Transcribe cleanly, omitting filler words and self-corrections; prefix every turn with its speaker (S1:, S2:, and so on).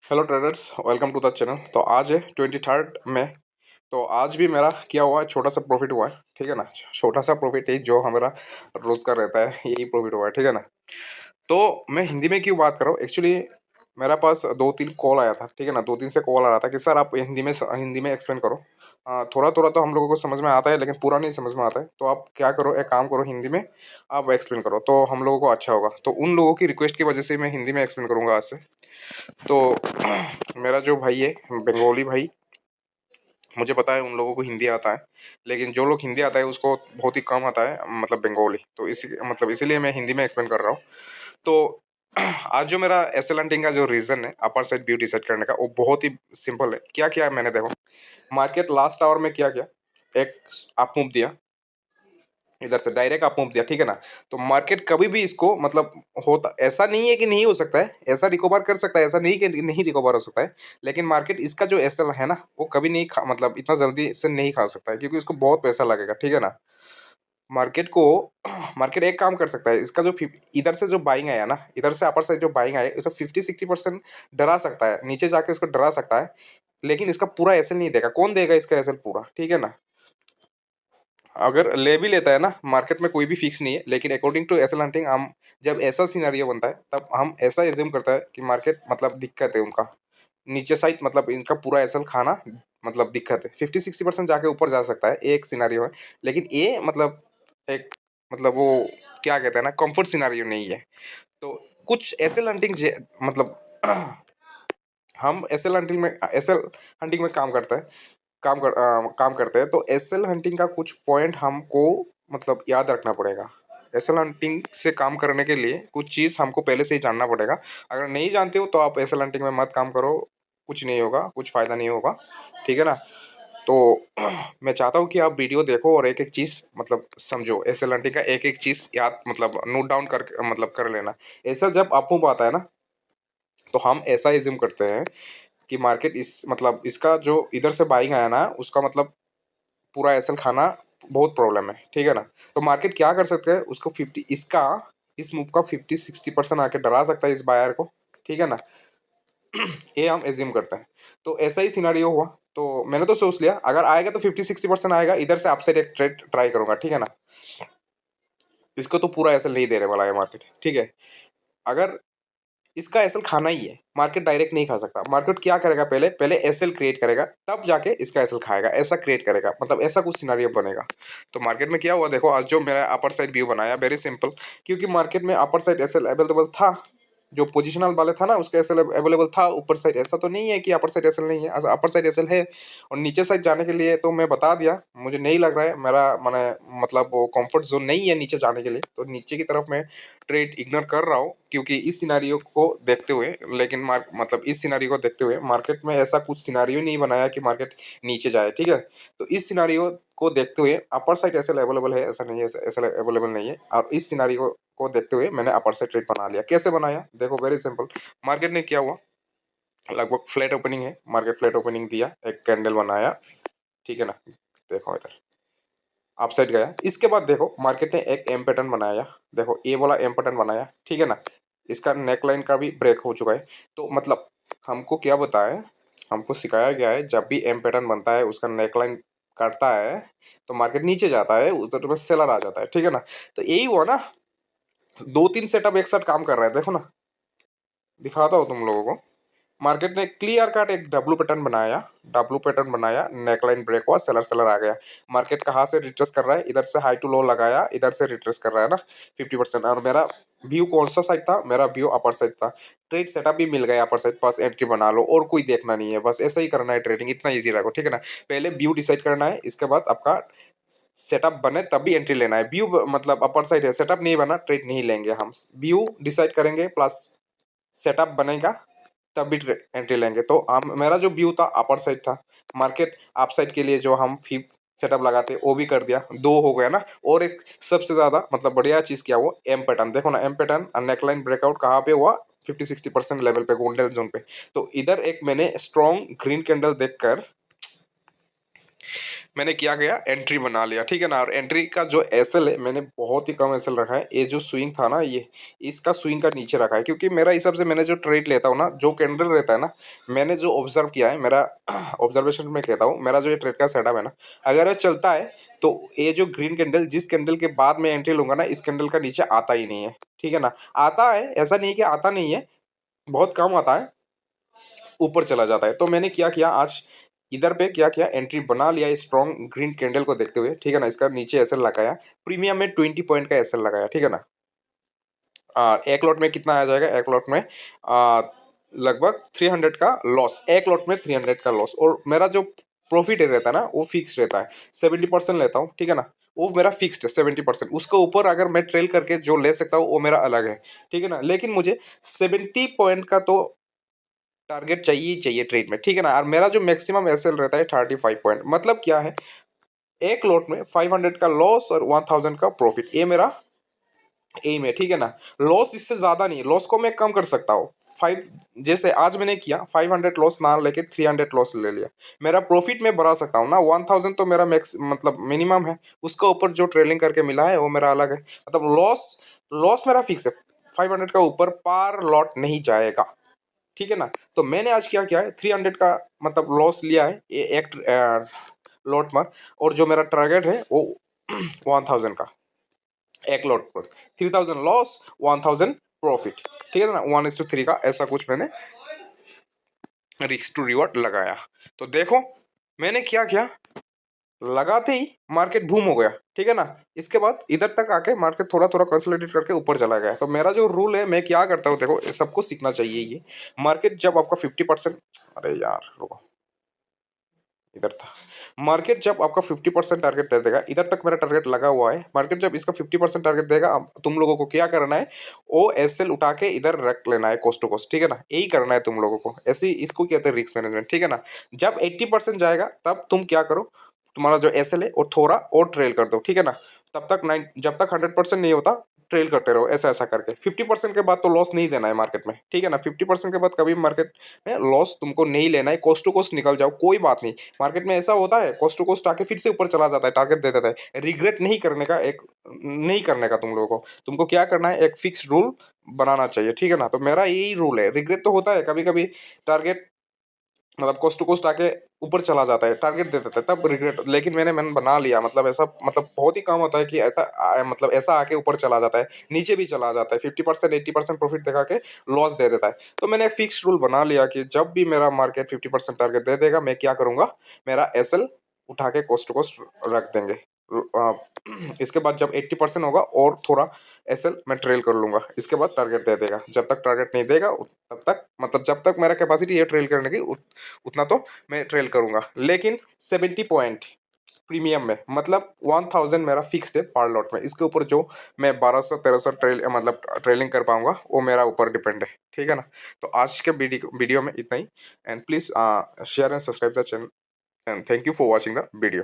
S1: Hello traders, welcome to the channel. तो आज है 23 मई। तो आज भी मेरा क्या हुआ है, छोटा सा प्रॉफिट हुआ है। ठीक है ना। छोटा सा प्रॉफिट ही जो हमारा रोज़ का रहता है, यही प्रॉफिट हुआ है। ठीक है ना। तो मैं हिंदी में क्यों बात कर रहा हूँ, एक्चुअली मेरा पास दो तीन कॉल आया था। ठीक है ना। दो तीन से कॉल आ रहा था कि सर आप हिंदी में एक्सप्लेन करो। थोड़ा थोड़ा तो हम लोगों को समझ में आता है, लेकिन पूरा नहीं समझ में आता है। तो आप क्या करो, एक काम करो, हिंदी में आप एक्सप्लेन करो तो हम लोगों को अच्छा होगा। तो उन लोगों की रिक्वेस्ट की वजह से मैं हिंदी में एक्सप्लेन करूँगा आज से। तो मेरा जो भाई है, बंगाली भाई, मुझे पता है उन लोगों को हिंदी आता है, लेकिन जो लोग हिंदी आता है उसको बहुत ही कम आता है, मतलब बंगाली। तो इसीलिए मैं हिंदी में एक्सप्लेन कर रहा हूँ। तो आज जो मेरा एस एल हंटिंग का जो रीज़न है अपर साइड व्यू डिसाइड करने का, वो बहुत ही सिंपल है। क्या किया है मैंने, देखो मार्केट लास्ट आवर में क्या किया, एक अप मूव दिया, इधर से डायरेक्ट अप मूव दिया। ठीक है ना। तो मार्केट कभी भी इसको मतलब होता ऐसा नहीं है कि नहीं हो सकता है, ऐसा रिकवर कर सकता है, ऐसा नहीं कि नहीं रिकवर हो सकता है। लेकिन मार्केट इसका जो एसएल है ना, वो कभी नहीं खा मतलब इतना जल्दी से नहीं खा सकता है, क्योंकि उसको बहुत पैसा लगेगा। ठीक है ना। मार्केट को मार्केट एक काम कर सकता है, इसका जो इधर से जो बाइंग आया ना, इधर से अपर साइड जो बाइंग आया, इसको 50-60% डरा सकता है, नीचे जाके उसको डरा सकता है। लेकिन इसका पूरा एसएल नहीं देगा। कौन देगा इसका एसएल पूरा? ठीक है ना। अगर ले भी लेता है ना, मार्केट में कोई भी फिक्स नहीं है, लेकिन अकॉर्डिंग टू एसएल हंटिंग हम जब ऐसा सिनेरियो बनता है तब हम ऐसा एज्यूम करता है कि मार्केट मतलब दिक्कत है उनका, नीचे साइड मतलब इनका पूरा एसएल खाना मतलब दिक्कत है। 50-60% जाके ऊपर जा सकता है, एक सिनेरियो है। लेकिन ये मतलब एक मतलब वो क्या कहते हैं ना, कंफर्ट सिनेरियो नहीं है। तो कुछ एसएल हंटिंग मतलब हम एसएल हंटिंग में काम करते हैं। तो एसएल हंटिंग का कुछ पॉइंट हमको मतलब याद रखना पड़ेगा। एसएल हंटिंग से काम करने के लिए कुछ चीज़ हमको पहले से ही जानना पड़ेगा। अगर नहीं जानते हो तो आप एसएल हंटिंग में मत काम करो, कुछ नहीं होगा, कुछ फ़ायदा नहीं होगा। ठीक है ना। तो मैं चाहता हूँ कि आप वीडियो देखो और एक एक चीज़ मतलब समझो, एसएल हंटिंग का एक एक चीज़ याद मतलब नोट डाउन कर मतलब कर लेना। ऐसा जब अप मूव आता है ना, तो हम ऐसा एज्यूम करते हैं कि मार्केट इस मतलब इसका जो इधर से बाइंग आया ना, उसका मतलब पूरा एसएल खाना बहुत प्रॉब्लम है। ठीक है ना। तो मार्केट क्या कर सकते हैं, उसको 50 इसका इस मूव का 50-60% आके डरा सकता है इस बायर को। ठीक है ना। ये हम एज्यूम करते हैं। तो ऐसा ही सिनारियो हुआ। तो मैंने तो सोच लिया अगर आएगा तो 50-60% आएगा, इधर से अपसाइड एक ट्रेड ट्राई करूंगा। ठीक है ना। इसको तो पूरा एसएल नहीं देने वाला है मार्केट। ठीक है। अगर इसका एसएल खाना ही है, मार्केट डायरेक्ट नहीं खा सकता। मार्केट क्या करेगा, पहले पहले एसएल क्रिएट करेगा, तब जाके इसका एसएल खाएगा, ऐसा क्रिएट करेगा, मतलब ऐसा कुछ सिनेरियो बनेगा। तो मार्केट में क्या हुआ देखो, आज जो मेरा अपर साइड व्यू बनाया, वेरी सिंपल। क्योंकि मार्केट में अपर साइड एसएल अवेलेबल था, जो पोजिशनल वाले था ना उसका एसएल अवेलेबल था। ऊपर साइड ऐसा तो नहीं है कि अपर साइड एसएल नहीं है, अपर साइड एसएल है। और नीचे साइड जाने के लिए तो मैं बता दिया, मुझे नहीं लग रहा है, मेरा मैंने मतलब वो कंफर्ट जोन नहीं है नीचे जाने के लिए। तो नीचे की तरफ मैं ट्रेड इग्नोर कर रहा हूँ, क्योंकि इस सिनारियो को देखते हुए, लेकिन मतलब इस सिनारियो को देखते हुए मार्केट में ऐसा कुछ सिनारियो नहीं बनाया कि मार्केट नीचे जाए। ठीक है। तो इस सिनारियो को देखते हुए अपर साइड एसएल अवेलेबल है, ऐसा नहीं है एसएल अवेलेबल नहीं है। और इस सिनारियो को देखते हुए मैंने अपर साइड ट्रेड बना लिया। कैसे बनाया देखो, वेरी सिंपल। मार्केट ने क्या हुआ, लगभग फ्लैट ओपनिंग है, मार्केट फ्लैट ओपनिंग दिया, एक कैंडल बनाया। ठीक है ना। देखो इधर अपसाइड गया। इसके बाद देखो मार्केट ने एक एम पैटर्न बनाया, देखो ये वाला एम पैटर्न बनाया। ठीक है ना। इसका नेक लाइन का भी ब्रेक हो चुका है। तो मतलब हमको क्या बताया, हमको सिखाया गया है जब भी एम पैटर्न बनता है, उसका नेक लाइन काटता है, तो मार्केट नीचे जाता है, उधर में सेलर आ जाता है। ठीक है ना। तो यही हुआ ना, दो तीन सेटअप एक साथ काम कर रहा है, देखो ना, दिखाता हूँ तुम लोगों को। मार्केट ने क्लियर कट एक डब्लू पैटर्न बनाया, नेकलाइन ब्रेक हुआ, सेलर सेलर आ गया। मार्केट कहाँ से रिट्रेस कर रहा है, इधर से हाई टू लो लगाया, इधर से रिट्रेस कर रहा है ना 50%। और मेरा व्यू कौन सा साइड था, मेरा व्यू अपर साइड था। ट्रेड सेटअप भी मिल गया अपर साइड, बस एंट्री बना लो, और कोई देखना नहीं है, बस ऐसा ही करना है ट्रेडिंग, इतना ईजी रहेगा। ठीक है ना। पहले व्यू डिसाइड करना है, इसके बाद आपका सेटअप बने तब भी एंट्री लेना है। व्यू मतलब अपर साइड है, सेटअप नहीं बना ट्रेड नहीं लेंगे हम। व्यू डिसाइड करेंगे प्लस सेटअप बनेगा तब भी एंट्री लेंगे। तो हम मेरा जो व्यू था अपर साइड था, मार्केट अप साइड के लिए जो हम फिफ्थ सेटअप लगाते वो भी कर दिया, दो हो गया ना। और एक सबसे ज्यादा मतलब बढ़िया चीज क्या हुआ, एम पैटर्न देखो ना, एम पैटर्न नेकलाइन ब्रेकआउट कहाँ पे हुआ, 50-60% लेवल पे, गोल्डन जोन पे। तो इधर एक मैंने स्ट्रॉन्ग ग्रीन कैंडल देखकर मैंने क्या किया, एंट्री बना लिया, ठीक है ना। और एंट्री का जो एसएल है मैंने बहुत ही कम एसएल रखा है। ये जो स्विंग था ना, ये इसका स्विंग का नीचे रखा है, क्योंकि मेरा हिसाब से मैंने जो ट्रेड लेता हूँ ना, जो कैंडल रहता है ना, मैंने जो ऑब्जर्व किया है, मेरा ऑब्जर्वेशन में कहता हूँ, मेरा जो ये ट्रेड का सेटअप है ना, अगर ये चलता है तो ये जो ग्रीन कैंडल, जिस कैंडल के बाद मैं एंट्री लूंगा ना, इस कैंडल का नीचे आता ही नहीं है, ठीक है ना। आता है, ऐसा नहीं कि आता नहीं है, बहुत कम आता है, ऊपर चला जाता है। तो मैंने क्या किया आज, इधर पे क्या किया, एंट्री बना लिया स्ट्रॉन्ग ग्रीन कैंडल को देखते हुए, ठीक है ना। इसका नीचे एसएल लगाया, प्रीमियम में 20 पॉइंट का एसएल लगाया, ठीक है ना। एक लॉट में कितना आ जाएगा, एक लॉट में लगभग 300 का लॉस, एक लॉट में 300 का लॉस। और मेरा जो प्रॉफिट रहता है ना, वो फिक्स रहता है, 70% लेता हूँ, ठीक है ना। वो मेरा फिक्स्ड है 70%, उसके ऊपर अगर मैं ट्रेल करके जो ले सकता हूँ वो मेरा अलग है, ठीक है ना। लेकिन मुझे 70 पॉइंट का तो टारगेट चाहिए ही चाहिए ट्रेड में, ठीक है ना। और मेरा जो मैक्सिमम एसएल रहता है 35 पॉइंट, मतलब क्या है, एक लॉट में 500 का लॉस और 1000 का प्रॉफिट, ये मेरा एम है, ठीक है ना। लॉस इससे ज्यादा नहीं, लॉस को मैं कम कर सकता हूँ। फाइव, जैसे आज मैंने किया 500 लॉस ना लेके 300 लॉस ले लिया, मेरा प्रॉफिट मैं बढ़ा सकता हूँ ना। 1000 तो मेरा मैक्स मतलब मिनिमम है, उसका ऊपर जो ट्रेलिंग करके मिला है वो मेरा अलग है। मतलब लॉस, लॉस मेरा फिक्स है, 500 का ऊपर पार लॉट नहीं जाएगा, ठीक है ना। तो मैंने आज क्या किया है, 300 का मतलब लॉस लिया है एक लॉट पर, और जो मेरा टारगेट है वो 1000 का, एक लॉट पर 3000 लॉस, 1000 प्रॉफिट, ठीक है ना। 1:3 का ऐसा कुछ मैंने रिस्क टू रिवॉर्ड लगाया। तो देखो मैंने क्या किया, लगाते ही मार्केट बूम हो गया, ठीक है ना। इसके बाद इधर तक आके मार्केट थोड़ा थोड़ा कंसोलिडेट करके ऊपर चला गया। तो मेरा जो रूल है, मैं क्या करता हूँ, देखो सबको सीखना चाहिए ये। मार्केट जब आपका 50%, अरे यार रुको, इधर था। मार्केट जब आपका 50% टारगेट दे देगा, इधर तक मेरा टारगेट लगा हुआ है, मार्केट जब इसका 50% टारगेट देगा, अब तुम लोगों को क्या करना है, ओ एसएल उठा के इधर रख लेना है कोस्ट टू कोस्ट, ठीक है ना। यही करना है तुम लोगों को, ऐसे इसको कहते हैं रिस्क मैनेजमेंट, ठीक है ना। जब 80% जाएगा तब तुम क्या करो, तुम्हारा जो एसएल है वो थोड़ा और ट्रेल कर दो, ठीक है ना। तब तक 9, जब तक 100% नहीं होता ट्रेल करते रहो, ऐसा ऐसा करके। 50% के बाद तो लॉस नहीं देना है मार्केट में, ठीक है ना। 50% के बाद कभी मार्केट में लॉस तुमको नहीं लेना है, कोस्ट टू कोस्ट निकल जाओ, कोई बात नहीं। मार्केट में ऐसा होता है, कोस्ट टू कोस्ट आके फिर से ऊपर चला जाता है, टारगेट दे देता है। रिग्रेट नहीं करने का, एक नहीं करने का तुम लोगों को, तुमको क्या करना है, एक फिक्स रूल बनाना चाहिए, ठीक है ना। तो मेरा यही रूल है। रिग्रेट तो होता है कभी कभी, टारगेट मतलब कोस्ट टू कोस्ट आके ऊपर चला जाता है, टारगेट दे देता है, तब रिग्रेट। लेकिन मैंने बना लिया, मतलब ऐसा, मतलब बहुत ही कम होता है कि ऐसा मतलब ऐसा आके ऊपर चला जाता है, नीचे भी चला जाता है, 50% 80% प्रॉफिट दिखा के लॉस दे देता है। तो मैंने फिक्स रूल बना लिया कि जब भी मेरा मार्केट 50% टारगेट दे देगा, मैं क्या करूंगा, मेरा एसएल उठा के कोस्ट टू कोस्ट रख देंगे। अ, इसके बाद जब 80% होगा और थोड़ा एसएल मैं ट्रेल कर लूंगा, इसके बाद टारगेट दे देगा। जब तक टारगेट नहीं देगा तब तक, मतलब जब तक मेरा कैपेसिटी है ट्रेल करने की, उतना तो मैं ट्रेल करूंगा। लेकिन 70 पॉइंट प्रीमियम में, मतलब 1000 मेरा फिक्स्ड है पर लॉट में, इसके ऊपर जो मैं 1200 1300 ट्रेल मतलब ट्रेलिंग कर पाऊंगा वो मेरा ऊपर डिपेंड है, ठीक है ना। तो आज के वीडियो में इतना ही, and please share and subscribe the channel, and thank you for watching the video.